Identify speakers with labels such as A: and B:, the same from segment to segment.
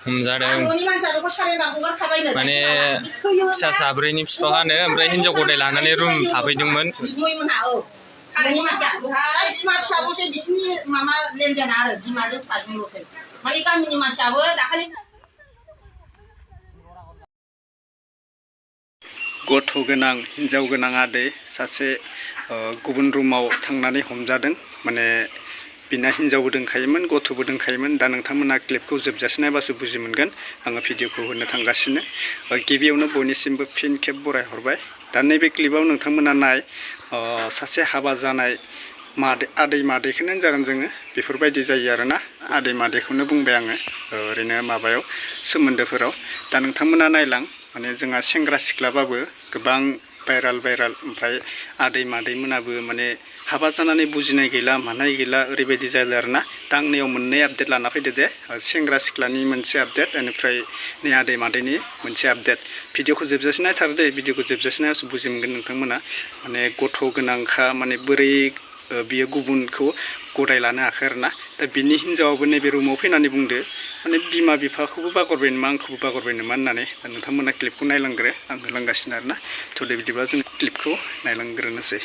A: हमजादों माने फिसा साब्रैनि बिफाङानो ओमफ्राय हिनजाव गदाय लानानै रुम थाफैदोंमोन।
B: गथ' गोनां हिनजाव गोनां आदै सासे गुबुन रुमाव थांनानै हमजादों। माने बिना हिनजावबो दंखायोमोन गथ'बो दंखायोमन। दा नोंथांमोना क्लिपखौ जोबजासे नायबासो बुजि मोनगोन। आङो भिडिअखौ होनो थांगासिनो। गिबियावनो बयनिसिमबो फिन खेब बरायहरबाय। दा नैबे क्लिपाव नोंथांमोना नाय सासे हाबा जानाय आदै मादैखौनो जागोन जोङो। बेफोरबायदि जायो आरोना। आदै मादैखौनो बुंबाय आङो ओरैनो माबायाव सोमोन्दोफोराव। दा नोंथांमोना नायलां माने जोंहा सेंग्रा सिख्लाबाबो गोबां भाइराल ओमफ्राय आदै मादैमोनाबो माने हाबा जानानै बुजिनाय गैला मानाय गैला ओरैबायदि जादों आरोना। दा आंनियाव मोननै आपडेट लाना फैदो दे। सेंग्रा सिख्लानि मोनसे आपडेट बेनिफ्राय नै आदै मादैनि मोनसे आपडेट। भिडिअखौ जोबजासे नायथार दे। भिडिअखौ जोबजासे नायबासो बुजि मोनगोन नोंथांमोना। माने गथ' गोनांखा माने बोरै बियो गुबुनखौ गदाय लानो हाखो आरोना। दा बिनि हिनजावाबो नैबे रुमाव फैनानै बुंदो माने बिमा बिफाखौबो बागरबाय नामा आंखौबो बागरबाय नामा होननानै। दा नोंथांमोना क्लिपखौ नायलांग्रो आं होलांगासिनो आरोना। थ' दे बिदिबा जों क्लिपखौ नायलांग्रोनोसै।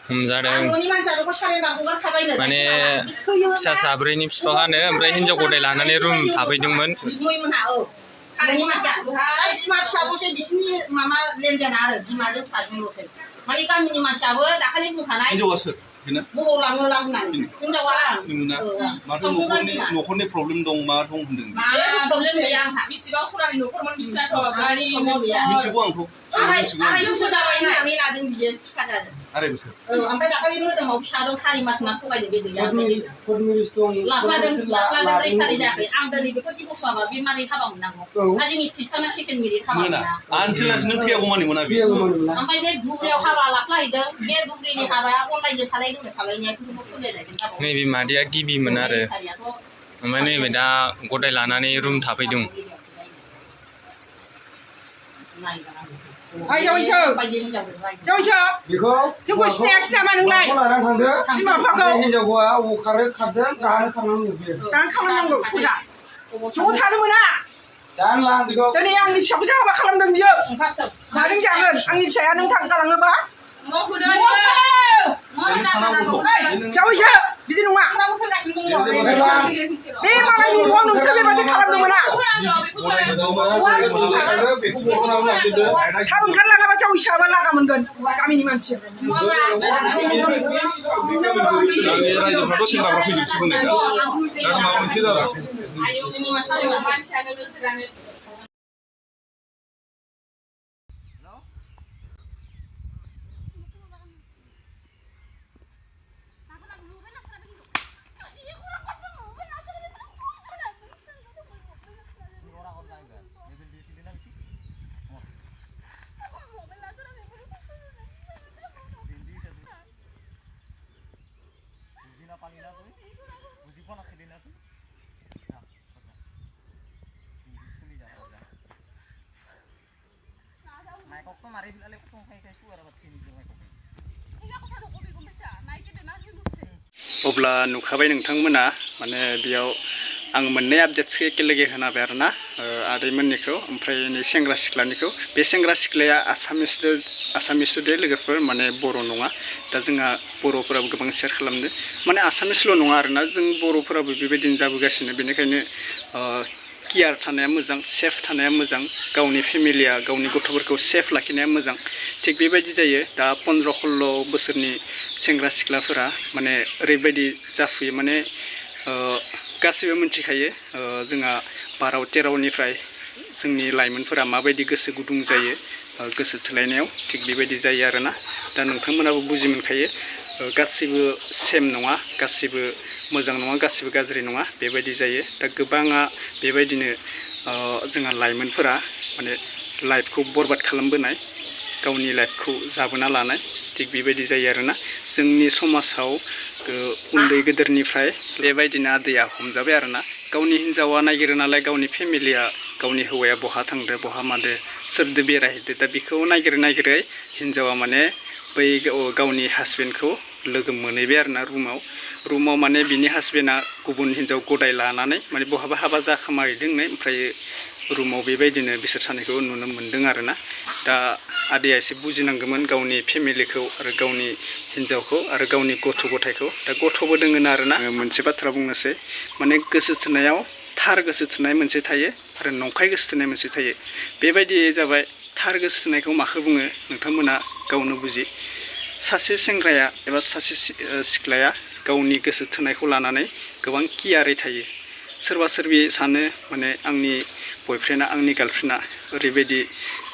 A: हमजादों माने फिसा साब्रैनि बिफाङानो ओमफ्राय हिनजाव गदाय लानानै रुम थाफैदोंमोन।
C: न'खरनि प्रब्लेम दं मा दं होनदों? बिसिबां सरानि न'खरमोन बिसिनाथ' गारि मिथिगौ आंखौ। आराय बोसोर। ओमफ्राय दाखालि मोदोमाव फिसा दं 4 मास मा थगायदों बे गैया। लाफ्लादों जायाखै। आं दिनै बेखौ दिबस होआबा बे मारै हाबा मोननांगौ? जोंनि ट्रिटमेन्टआ सेकेन्ड मेरिट हाबा मोना। आनटिलास नों थैयागौमानि मोना बे। ओमफ्राय बे धुब्रियाव हाबा लाफ्लाहैदों। बे धुब्रिनि हाबाया अनलाइनजों थालायनाया
A: नैबे मादैया गिबिमोन आरो ओमफ्राय नैबे दा गदाय लानानै रुम थाफैदों।
D: जोंखौ सिनायाखिसै नामा नोंलाय? हिनजावखौ अबाव खारदों गानो खालामनांगौ ज' थानो मोना। दिनै आंनि फिसाखौसो हाबा खालामदों बियो। माजों जागोन आंनि फिसाया नों गालाङोबा? जावैसो बिदि नङा। बे मालायनि न'आव नोंसोर बेबायदि खालामनो मोना। थाब ओंखारलाङाबा जावैसोआबा लागा मोनगोन गामिनि मानसि।
C: रायजोफ्राथ' सेंग्राफ्रा फैजोबसिगोन दा माबा मोनसे जाला।
B: अब्ला नुखाबाय नोंथांमोना माने बेयाव आं मोननै आपडेट्सखौ एकेलगे होनाबाय आरोना। आदैमोननिखौ ओमफ्राय नै सेंग्रा सिख्लानिखौ। बे सेंग्रा सिख्लाया आसामिस दे लोगोफोर माने बर' नङा। दा जोंहा बर'फोराबो गोबां शेयार खालामदो माने आसामिसल' नङा आरोना। जों बर'फोराबो बेबायदिनो जाबोगासिनो। बेनिखायनो केयार थानाया मोजां सेफ थानाया मोजां। गावनि फेमिलिया गावनि गथ'फोरखौ सेफ लाखिनाया मोजां। थिग बेबायदि जायो। दा 15-16 बोसोरनि सेंग्रा सिख्लाफोरा माने ओरैबायदि जाफुयो माने गासैबो मिथिखायो जोंहा 12-13निफ्राय जोंनि लाइमोनफोरा माबायदि गोसो गुदुं जायो गोसो थोलायनायाव। थिग बेबायदि जायो आरोना। दा नोंथांमोनाबो बुजि मोनखायो गासैबो सेम नङा गासैबो मोजां नङा गासैबो गाज्रि नङा बेबायदि जायो। दा गोबाङा बेबायदिनो जोंहा लाइमोनफोरा माने लाइफखौ बरबाद खालामबोनाय गावनि लाइफखौ जाबोना लानाय थिग बेबायदि जायो आरोना। जोंनि समाजाव उन्दै गेदेरनिफ्राय बेबायदिनो आदैया हमजाबाय आरोना। गावनि हिन्जावा नागिरो नालाय गावनि फेमिलिया गावनि हौवाया बहा थांदो बहा मादो सोरदो बेरायहैदो दा बेखौ नागिरै हिन्जावा माने बै गावनि हासबेन्डखौ लोगो मोनहैबाय आरोना रुमाव माने बिनि हासबेन्डआ गुबुन हिन्जाव गदाय लानानै माने बहाबा हाबा जाखोमाहैदोंनो ओमफ्राय रुमाव बेबायदिनो बिसोर सानैखौ नुनो मोनदों आरोना दा आदैया एसे बुजिनांगौमोन गावनि फेमिलिखौ आरो गावनि हिन्जावखौ आरो गावनि गथ' गथायखौ दा गथ'बो दोङोना आरोना मोनसे बाथ्रा बुंनोसै माने गोसो थोनायाव थार गोसो थोनाय मोनसे थायो आरो नंखाय गोसो थोनाय मोनसे थायो बेबायदि जाबाय थार गोसो थोनायखौ माखौ बुङो नोंथांमोना गावनो बुजि सासे सेंग्राया एबा सासे सिख्लाया गावनि गोसो थोनायखौ लानानै गोबां कियारै थायो सोरबा सोरबि सानो माने आंनि बयफ्रेन्डआ आंनि गार्लफ्रेन्डआ ओरैबायदि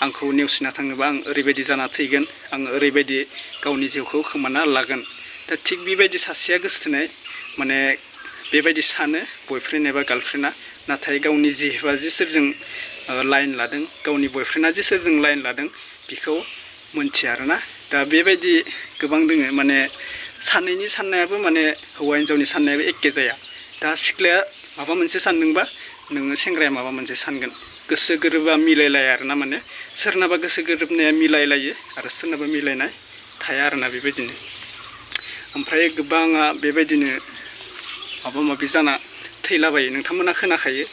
B: आंखौ नेवसिना थाङोबा आं ओरैबायदि जाना थैगोन आं ओरैबायदि गावनि जिउखौ खोमाना लागोन दा थिग बेबायदि सासेया गोसो थोनाय माने बेबायदि सानो बयफ्रेन्ड एबा गार्लफ्रेन्डआ नाथाय गावनि जिहेबा जि सोरजों लाइन लादों गावनि बयफ्रेन्डआ जि सोरजों लाइन लादों बेखौ मोनथिया आरोना दा बेबायदि गोबां दोङो माने सानैनि साननायाबो माने हौवा हिन्जावनि साननायाबो एखे जाया दा सिख्लाया माबा मोनसे सानदोंबा नोङो सेंग्राया माबा मोनसे सानगोन गोसो गोरोबा मिलायलाया आरोना माने सोरनाबा गोसो गोरोबनाया मिलायलायो आरो सोरनाबा मिलायनाय थाया आरोना बेबायदिनो ओमफ्राय गोबाङा बेबायदिनो माबा माबि जाना थैलाबायो नोंथांमोना खोनाखायो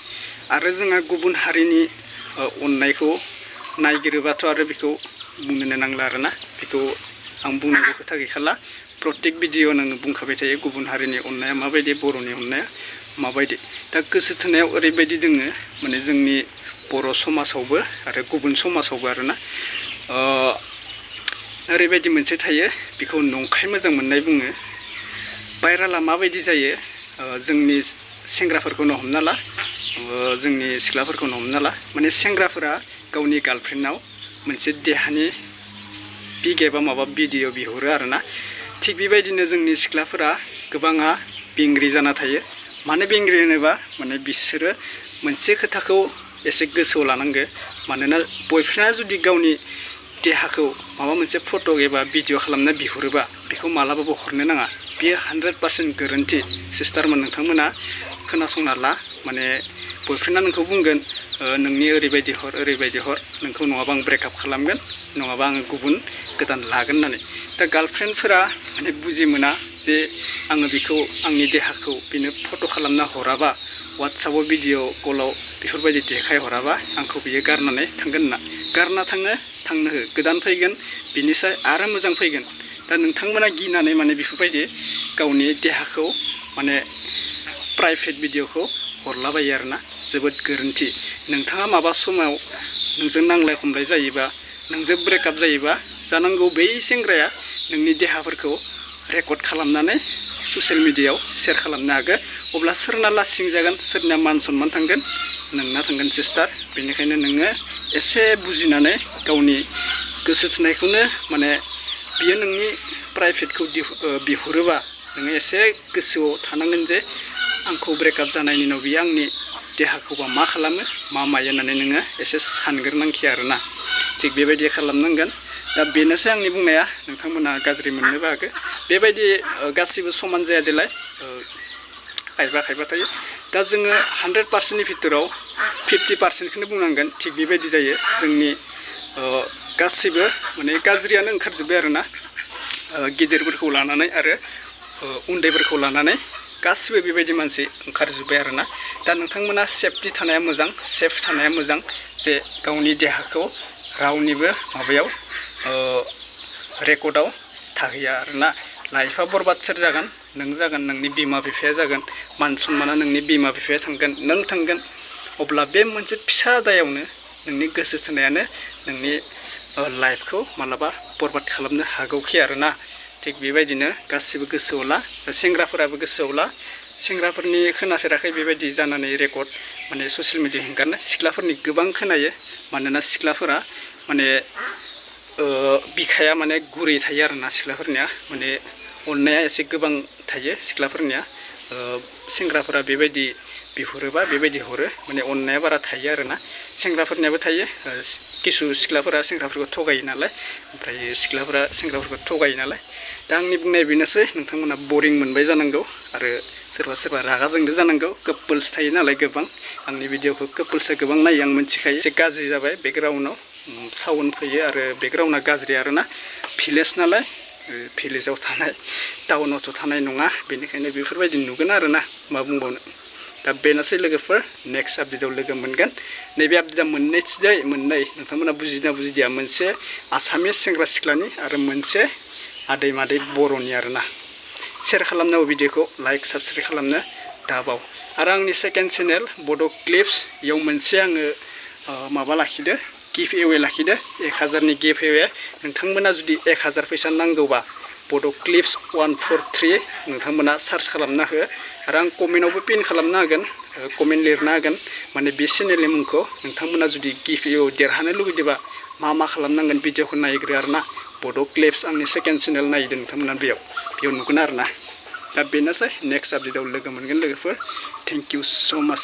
B: आरो जोंहा गुबुन हारिनि अननायखौ नायगिरोबाथ' आरो बेखौ बुंनोनो नांला आरोना बेखौ आं बुंनांगौ खोथा गैखाला प्रत्येक भिडिअ नोङो बुंखाबाय थायो गुबुन हारिनि अननाया माबायदि बर'नि अननाया माबायदि दा गोसो थोनायाव ओरैबायदि दोङो माने जोंनि बर' समाजावबो आरो गुबुन समाजावबो आरोना ओरैबायदि मोनसे थायो बेखौ नंखाय मोजां मोननाय बुङो भाइराला माबायदि जायो जोंनि सेंग्राफोरखौनो हमना ला जोंनि सिख्लाफोरखौनो हमना ला माने सेंग्राफोरा गावनि गार्लफ्रेन्डनाव मोनसे देहानि पिक एबा माबा भिडिअ बिहरो आरोना थिग बेबायदिनो जोंनि सिख्लाफोरा गोबाङा बेंग्रि जाना थायो मानो बेंग्रि होनोबा माने बिसोरो मोनसे खोथाखौ एसे गोसोआव लानांगो मानोना बयफ्रेन्डआ जुदि गावनि देहाखौ माबा मोनसे फट' एबा भिडिअ खालामना बिहरोबा बेखौ मालाबाबो हरनो नाङा बेयो 100% गोरोन्थि सिस्टारमोन नोंथांमोना खोनासंना ला माने बयफ्रेन्डआ नोंखौ बुंगोन नोंनि ओरैबायदि हर नोंखौ नङाबा आं ब्रेकआप खालामगोन नङाबा आङो गुबुन गोदान लागोन होननानै दा गार्लफ्रेन्डफोरा माने बुजि मोना जे आङो बेखौ आंनि देहाखौ बेनो फट' खालामना हराबा वाट्सआपआव भिडिअ कलाव बेफोरबायदि देखायहराबा आंखौ बियो गारनानै थांगोन होनना गारना थांनो हो गोदान फैगोन बिनिसाय आरो मोजां फैगोन दा नोंथांमोना गिनानै माने बेफोरबायदि गावनि देहाखौ माने प्राइभेट भिडिअखौ हरलाबायो आरोना जोबोद गोरोन्थि नोंथाङा माबा समाव नोंजों नांलाय खमलाय जायोबा नोंजों ब्रेकआप जायोबा जानांगौ बै सेंग्राया नोंनि देहाफोरखौ रेकर्ड खालामनानै ससियेल मिडियायाव शेयार खालामनो हागोन अब्ला सोरना लासिं जागोन सोरना मान सनमान थांगोन नोंना थांगोन सिस्टार बेनिखायनो नोङो एसे बुजिनानै गावनि गोसो थोनायखौनो माने बियो नोंनि प्राइभेटखौ बिहरोबा नोङो एसे गोसोआव थानांगोन जे आंखौ ब्रेकआप जानायनि उनाव बियो आंनि देहाखौबा मा खालामो मा मायो होननानै नोङो एसे सानग्रोनांखि आरोना थिग बेबायदि खालामनांगोन दा बेनोसै आंनि बुंनाया नोंथांमोना गाज्रि मोननोबो हागौ बेबायदि गासिबो समान जाया देलाय खायफा थायो दा जोङो 100%नि भितराव 50%खौनो बुंनांगोन थिग बेबायदि जायो जोंनि गासिबो माने गाज्रियानो ओंखारजोब्बाय आरोना गिदिरफोरखौ लानानै आरो उन्दैफोरखौ लानानै गासिबो बेबायदि मानसि ओंखारजोब्बाय आरोना दा नोंथांमोना सेफटि थानाया मोजां सेफ थानाया मोजां जे गावनि देहाखौ रावनिबो माबायाव रेकर्डआव थाहैया आरोना लाइफआ बरबाद सोर जागोन नों जागोन नोंनि बिमा बिफाया जागोन मान सनमाना नोंनि बिमा बिफाया थांगोन नों थांगोन अब्ला बे मोनसे फिसा दायावनो नोंनि गोसो थोनायानो नोंनि लाइफखौ मालाबा बरबाद खालामनो हागौखि आरोना थिग बेबायदिनो गासिबो गोसोआव ला सेंग्राफोराबो गोसोआव ला सेंग्राफोरनि खोनाफेराखै बेबायदि जानानै रेकर्ड माने ससियेल मिडिया हेंगारनाय सिख्लाफोरनि गोबां खोनायो मानोना सिख्लाफोरा माने बिखाया माने गुरै थायो आरोना सिख्लाफोरनिया माने अननाया एसे गोबां थायो सिख्लाफोरनिया सेंग्राफोरा बेबायदि बिहरोबा बेबायदि हरो माने अननाया बारा थायो आरोना सेंग्राफोरनियाबो थायो किसु सिख्लाफोरा सेंग्राफोरखौ थगायो नालाय ओमफ्राय सिख्लाफोरा सेंग्राफोरखौ थगायो नालाय दा आंनि बुंनाया बेनोसै नोंथांमोना बरिं मोनबाय जानांगौ आरो सोरबा रागा जोंदो जानांगौ कापोल्स थायो नालाय गोबां आंनि भिडिअखौ कापोल्सआ गोबां नायो आं मिथिखायो एसे गाज्रि जाबाय बेकग्राउन्डआव साउन्ड फैयो आरो बेकग्राउन्डआ गाज्रि आरोना भिलेज नालाय भिलेजाव थानाय टाउनावथ' थानाय नङा बेनिखायनो बेफोरबायदि नुगोन आरोना मा बुंबावनो दा बेनोसै लोगोफोर नेक्स्ट आपडेटआव लोगो मोनगोन नैबे आपडेटआ मोननै नोंथांमोना बुजिना बुजिदिया मोनसे आसामिस सेंग्रा सिख्लानि आरो मोनसे आदै मादै बर'नि आरोना शेयार खालामनांगौ भिडिअखौ लाइक साबस्क्राइब खालामनो दाबाव आरो आंनि सेकेन्ड चेनेल बड' क्लिप्स इयाव मोनसे आङो माबा लाखिदो गिफ्ट एवे लाखिदो 1000नि गिफ्ट एवे नोंथांमोना जुदि 1000 फैसा नांगौबा बड' क्लिप्स 143 नोंथांमोना सार्च खालामना हो आरो आं कमेन्टआवबो पिन खालामना होगोन कमेन्ट लिरना होगोन माने बे चेनेलनि मुंखौ नोंथांमोना जुदि गिफ्ट एवे देरहानो लुबैदोंबा मा खालामनांगोन भिडिअखौ नायग्रो आरोना बड' क्लिप्स आंनि सेकेन्ड चेनेल नायदो नोंथांमोना बेयाव नुगोन आरोना दा बेनोसै नेक्स्ट आपडेटआव लोगो मोनगोन लोगोफोर थेंक इउ स' माच